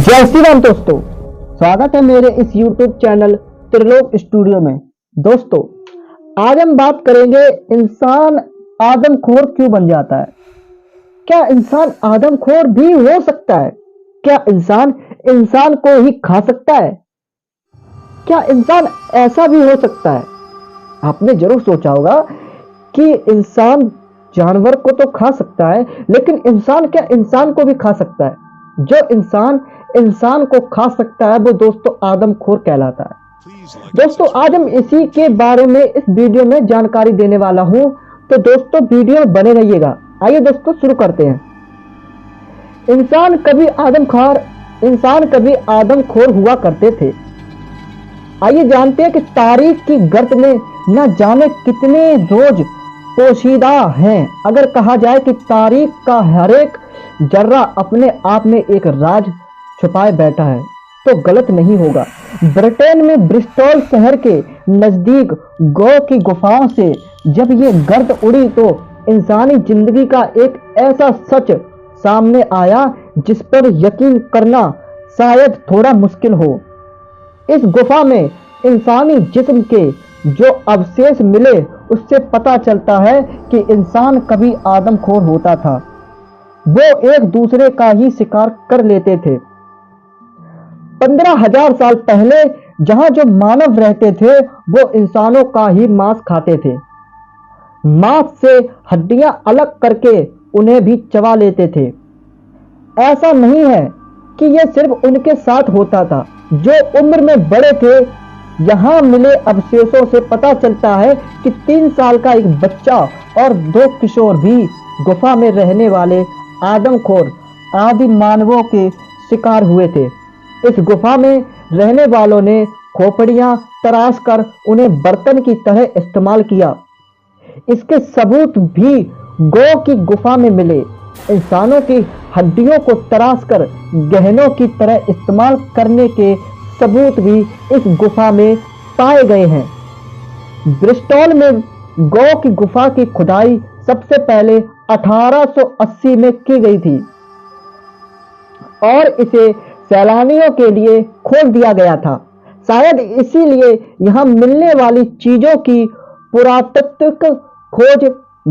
जय श्री राम दोस्तों, स्वागत है मेरे इस YouTube चैनल त्रिलोक स्टूडियो में। दोस्तों, आज हम बात करेंगे इंसान आदमखोर क्यों बन जाता है। क्या इंसान आदमखोर भी हो सकता है? क्या इंसान इंसान को ही खा सकता है? क्या इंसान ऐसा भी हो सकता है? आपने जरूर सोचा होगा कि इंसान जानवर को तो खा सकता है, लेकिन इंसान क्या इंसान को भी खा सकता है? जो इंसान इंसान को खा सकता है वो दोस्तों आदमखोर कहलाता है। दोस्तों, आज हम इसी के बारे में इस वीडियो में जानकारी देने वाला हूं, तो दोस्तों वीडियो में बने रहिएगा। आइए दोस्तों शुरू करते हैं। इंसान कभी आदमखोर हुआ करते थे। आइए जानते हैं कि तारीख की गर्त में न जाने कितने रोज पोशीदा हैं। अगर कहा जाए कि तारीख का हर एक जर्रा अपने आप में एक राज छुपाए बैठा है तो गलत नहीं होगा। ब्रिटेन में ब्रिस्टल शहर के नजदीक गौ की गुफाओं से जब ये गर्द उड़ी तो इंसानी जिंदगी का एक ऐसा सच सामने आया जिस पर यकीन करना शायद थोड़ा मुश्किल हो। इस गुफा में इंसानी जिस्म के जो अवशेष मिले उससे पता चलता है कि इंसान कभी आदमखोर होता था। वो एक दूसरे का ही शिकार कर लेते थे। 15,000 साल पहले जहां जो मानव रहते थे वो इंसानों का ही मांस खाते थे। मांस से हड्डियां अलग करके उन्हें भी चबा लेते थे। ऐसा नहीं है कि यह सिर्फ उनके साथ होता था जो उम्र में बड़े थे। यहां मिले अवशेषों से पता चलता है कि 3 साल का एक बच्चा और 2 किशोर भी गुफा में रहने वाले आदमखोर आदि मानवों के शिकार हुए थे। इस गुफा में रहने वालों ने खोपड़ियां तराश कर उन्हें बर्तन की तरह इस्तेमाल किया। इसके सबूत भी गौ की गुफा में मिले। इंसानों की हड्डियों को तराश कर गहनों की तरह इस्तेमाल करने के सबूत भी इस गुफा में पाए गए हैं। ब्रिस्टल में गौ की गुफा की खुदाई सबसे पहले 1880 में की गई थी और इसे सैलानियों के लिए खोल दिया गया था। शायद इसीलिए यहां मिलने वाली चीजों की पुरातात्विक खोज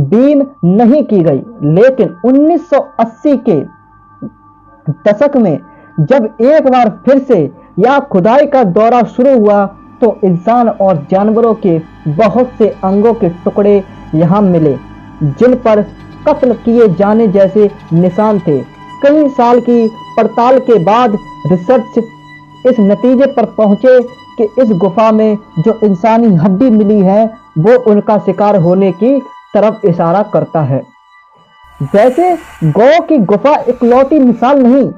बीन नहीं की गई। लेकिन 1980 के दशक में जब एक बार फिर से यह खुदाई का दौरा शुरू हुआ तो इंसान और जानवरों के बहुत से अंगों के टुकड़े यहां मिले जिन पर कत्ल किए जाने जैसे निशान थे। कई साल की पड़ताल के बाद रिसर्च इस नतीजे पर पहुंचे कि इस गुफा में जो इंसानी हड्डी मिली है वो उनका शिकार होने की तरफ इशारा करता है। वैसे गौ की गुफा इकलौती मिसाल नहीं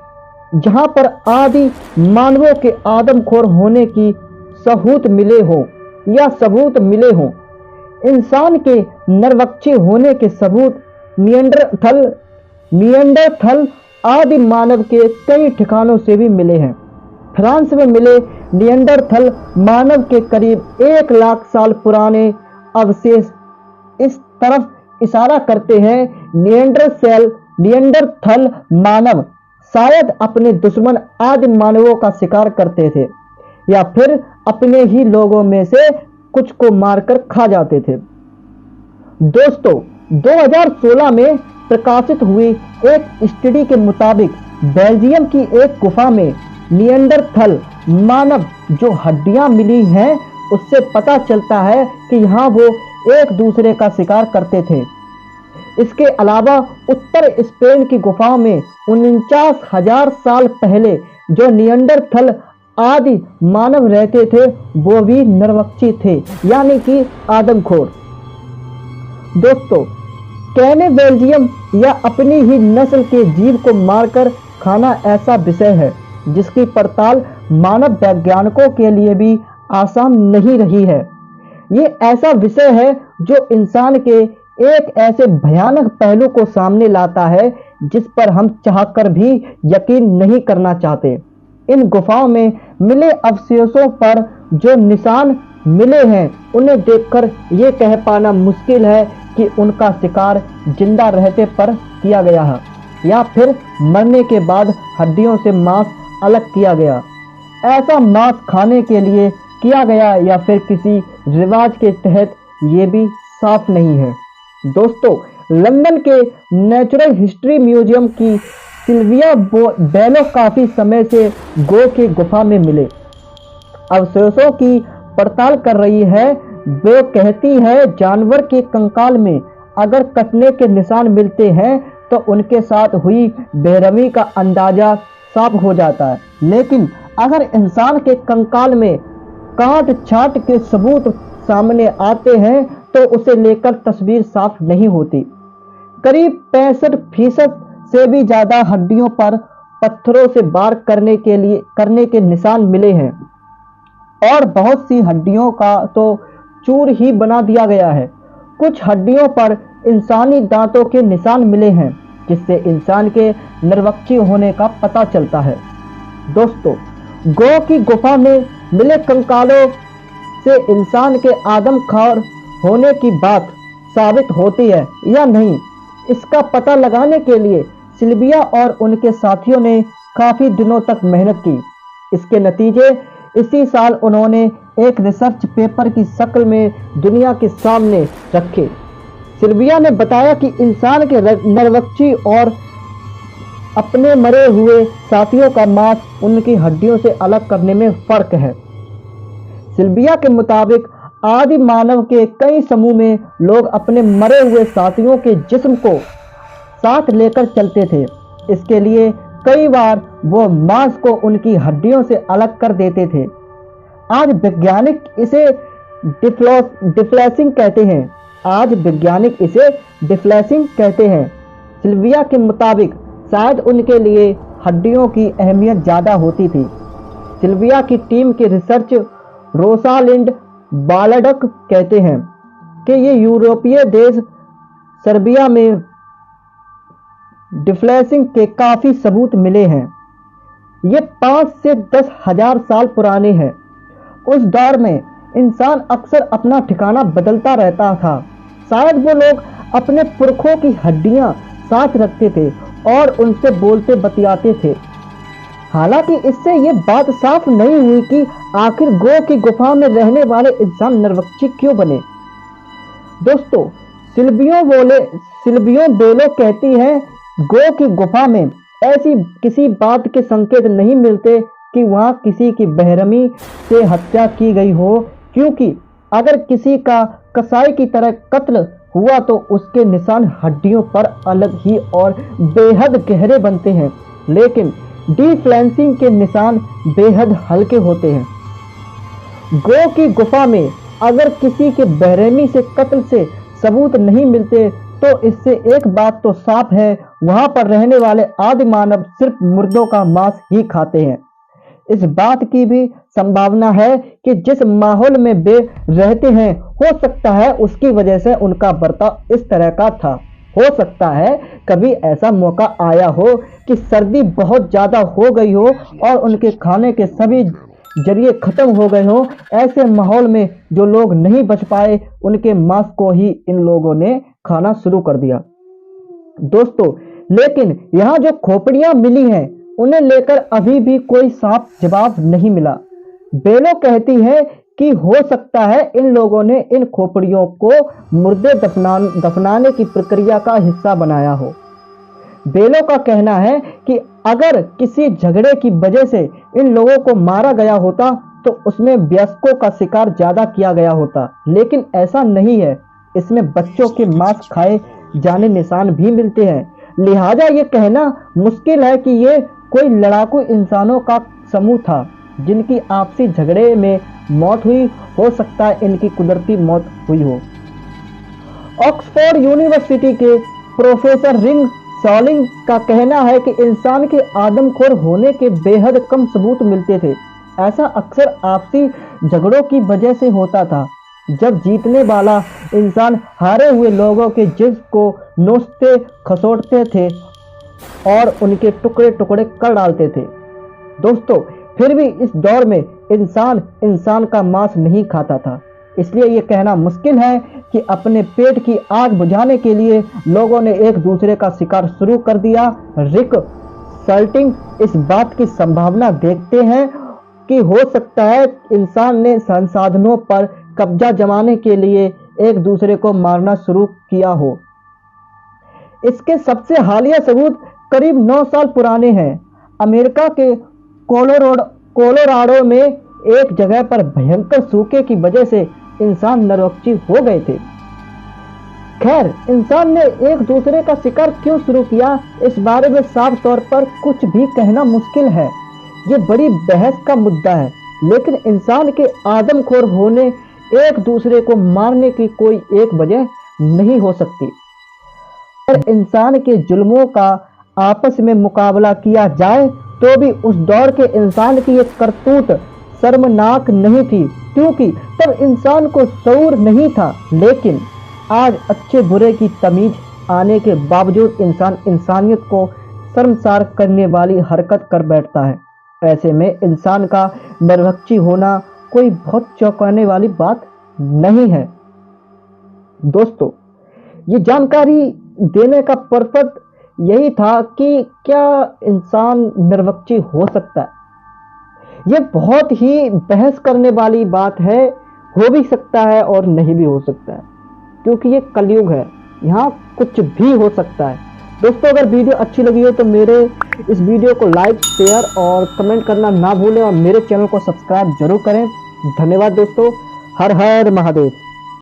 जहां पर आदि मानवों के आदमखोर होने की सबूत मिले हों। इंसान के नरभक्षी होने के सबूत निएंडरथल आदि मानव के कई ठिकानों से भी मिले हैं। फ्रांस में मिले निएंडरथल मानव के करीब 1 लाख साल पुराने अवशेष इस तरफ इशारा करते हैं निएंडरथल मानव शायद अपने दुश्मन आदि मानवों का शिकार करते थे या फिर अपने ही लोगों में से कुछ को मारकर खा जाते थे। दोस्तों, 2016 में प्रकाशित हुई एक स्टडी के मुताबिक बेल्जियम की एक गुफा में निएंडरथल मानव जो हड्डियां मिली हैं उससे पता चलता है कि यहाँ वो एक दूसरे का शिकार करते थे। इसके अलावा उत्तर स्पेन की गुफाओं में 49,000 साल पहले जो निएंडरथल आदि मानव रहते थे वो भी नरभक्षी थे, यानी कि आदमखोर। दोस्तों, कैनिबलिज्म या अपनी ही नस्ल के जीव को मारकर खाना ऐसा विषय है जिसकी पड़ताल मानव वैज्ञानिकों के लिए भी आसान नहीं रही है। ये ऐसा विषय है जो इंसान के एक ऐसे भयानक पहलू को सामने लाता है जिस पर हम चाहकर भी यकीन नहीं करना चाहते। इन गुफाओं में मिले अवशेषों पर जो निशान मिले हैं उन्हें देखकर ये कह पाना मुश्किल है कि उनका शिकार जिंदा रहते पर किया गया है या फिर मरने के बाद हड्डियों से मांस अलग किया गया। ऐसा मांस खाने के लिए किया गया या फिर किसी रिवाज के तहत, ये भी साफ नहीं है। दोस्तों, लंदन के नेचुरल हिस्ट्री म्यूजियम की सिल्विया बेलो काफी समय से गो की गुफा में मिले अवशेषों की पड़ताल कर रही है। वो कहती है जानवर के कंकाल में अगर कटने के निशान मिलते हैं तो उनके साथ हुई बेरहमी का अंदाजा साफ हो जाता है, लेकिन अगर इंसान के कंकाल में काट छाट के सबूत सामने आते हैं तो उसे लेकर तस्वीर साफ नहीं होती। करीब 65% से भी ज्यादा हड्डियों पर पत्थरों से वार करने के निशान मिले हैं और बहुत सी हड्डियों का तो चूर ही बना दिया गया है। कुछ हड्डियों पर इंसानी दांतों के निशान मिले हैं, जिससे इंसान के नरवक्षी होने का पता चलता है। दोस्तों, गो की गुफा में मिले कंकालों से इंसान के आदमखोर होने की बात साबित होती है या नहीं, इसका पता लगाने के लिए सिल्विया और उनके साथियों ने काफी दिनों तक मेहनत की। इसके नतीजे इसी साल उन्होंने एक रिसर्च पेपर की शक्ल में दुनिया के सामने रखे। सिल्विया ने बताया कि इंसान के नरवक्षी और अपने मरे हुए साथियों का मांस उनकी हड्डियों से अलग करने में फर्क है। सिल्विया के मुताबिक आदि मानव के कई समूह में लोग अपने मरे हुए साथियों के जिस्म को साथ लेकर चलते थे। इसके लिए कई बार वो मांस को उनकी हड्डियों से अलग कर देते थे। आज वैज्ञानिक इसे डिफ्लेसिंग कहते हैं। सिल्विया के मुताबिक शायद उनके लिए हड्डियों की अहमियत ज्यादा होती थी। सिल्विया की टीम के रिसर्च रोसालिंड बालडक कहते हैं कि ये यूरोपीय देश सर्बिया में डिफ्लेसिंग के काफी सबूत मिले हैं। ये 5 से 10 हजार साल पुराने हैं। उस दौर में इंसान अक्सर अपना ठिकाना बदलता रहता था। शायद वो लोग अपने पुरखों की हड्डियां साथ रखते थे और उनसे बोलते बतियाते थे। हालांकि इससे ये बात साफ नहीं हुई कि आखिर गो की गुफा में रहने वाले इंसान नरवक्षी क्यों बने। दोस्तों, सिल्वियो बेलो कहती है गो की गुफा में ऐसी किसी बात के संकेत नहीं मिलते कि वहां किसी की बेरहमी से हत्या की गई हो, क्योंकि अगर किसी का कसाई की तरह कत्ल हुआ तो उसके निशान हड्डियों पर अलग ही और बेहद गहरे बनते हैं, लेकिन डिफ्लेसिंग के निशान बेहद हल्के होते हैं। गो की गुफा में अगर किसी के बेरहमी से कत्ल से सबूत नहीं मिलते तो इससे एक बात तो साफ है, वहां पर रहने वाले आदि मानव सिर्फ मुर्दों का मांस ही खाते हैं। इस बात की भी संभावना है कि जिस माहौल में वे रहते हैं, हो सकता है उसकी वजह से उनका बर्ताव इस तरह का था। हो सकता है कभी ऐसा मौका आया हो कि सर्दी बहुत ज्यादा हो गई हो और उनके खाने के सभी जरिए खत्म हो गए हो। ऐसे माहौल में जो लोग नहीं बच पाए, उनके मांस को ही इन लोगों ने खाना शुरू कर दिया। दोस्तों, लेकिन यहाँ जो खोपड़ियां मिली हैं, उन्हें लेकर अभी भी कोई साफ जवाब नहीं मिला। बेलो कहती है कि हो सकता है इन लोगों ने इन खोपड़ियों को मुर्दे दफनाने की प्रक्रिया का हिस्सा बनाया हो। बेलो का कहना है कि अगर किसी झगड़े की वजह से इन लोगों को मारा गया होता तो उसमें वयस्कों का शिकार ज्यादा किया गया होता, लेकिन ऐसा नहीं है। इसमें बच्चों के मांस खाए जाने निशान भी मिलते हैं। लिहाजा ये कहना मुश्किल है कि ये कोई लड़ाकू इंसानों का समूह था जिनकी आपसी झगड़े में मौत हुई। हो सकता है इनकी कुदरती मौत हुई हो। ऑक्सफोर्ड यूनिवर्सिटी के प्रोफेसर रिंग सॉलिंग का कहना है कि इंसान के आदमखोर होने के बेहद कम सबूत मिलते थे। ऐसा अक्सर आपसी झगड़ों की वजह से होता था, जब जीतने वाला इंसान हारे हुए लोगों के जिस्म को नोचते खसोटते थे और उनके टुकड़े टुकड़े कर डालते थे। दोस्तों, फिर भी इस दौर में इंसान का मांस नहीं खाता था, इसलिए यह कहना मुश्किल है कि अपने पेट की आग बुझाने के लिए लोगों ने एक दूसरे का शिकार शुरू कर दिया। रिक कंसल्टिंग इस बात की संभावना देखते हैं कि हो सकता है इंसान ने संसाधनों पर कब्जा जमाने के लिए एक दूसरे को मारना शुरू किया हो। इसके सबसे हालिया सबूत करीब 9 साल पुराने हैं। अमेरिका के कोलोराडो में एक जगह पर भयंकर सूखे की वजह से इंसान नरभक्षी हो गए थे। खैर, इंसान ने एक दूसरे का शिकार क्यों शुरू किया, इस बारे में साफ तौर पर कुछ भी कहना मुश्किल है। ये बड़ी बहस का मुद्दा है, लेकिन इंसान के आदमखोर होने एक दूसरे को मारने की कोई एक वजह नहीं हो सकती। अगर इंसान के जुल्मों का आपस में मुकाबला किया जाए तो भी उस दौर के इंसान की ये करतूत शर्मनाक नहीं थी, क्योंकि तब इंसान को शऊर नहीं था। लेकिन आज अच्छे बुरे की तमीज आने के बावजूद इंसान इंसानियत को शर्मसार करने वाली हरकत कर बैठता है। ऐसे में इंसान का नरभक्षी होना कोई बहुत चौंकाने वाली बात नहीं है। दोस्तों, ये जानकारी देने का पर्पस यही था कि क्या इंसान नरभक्षी हो सकता है। ये बहुत ही बहस करने वाली बात है, हो भी सकता है और नहीं भी हो सकता है, क्योंकि ये कलयुग है, यहाँ कुछ भी हो सकता है। दोस्तों, अगर वीडियो अच्छी लगी हो तो मेरे इस वीडियो को लाइक, शेयर और कमेंट करना ना भूलें और मेरे चैनल को सब्सक्राइब जरूर करें। धन्यवाद दोस्तों। हर हर महादेव।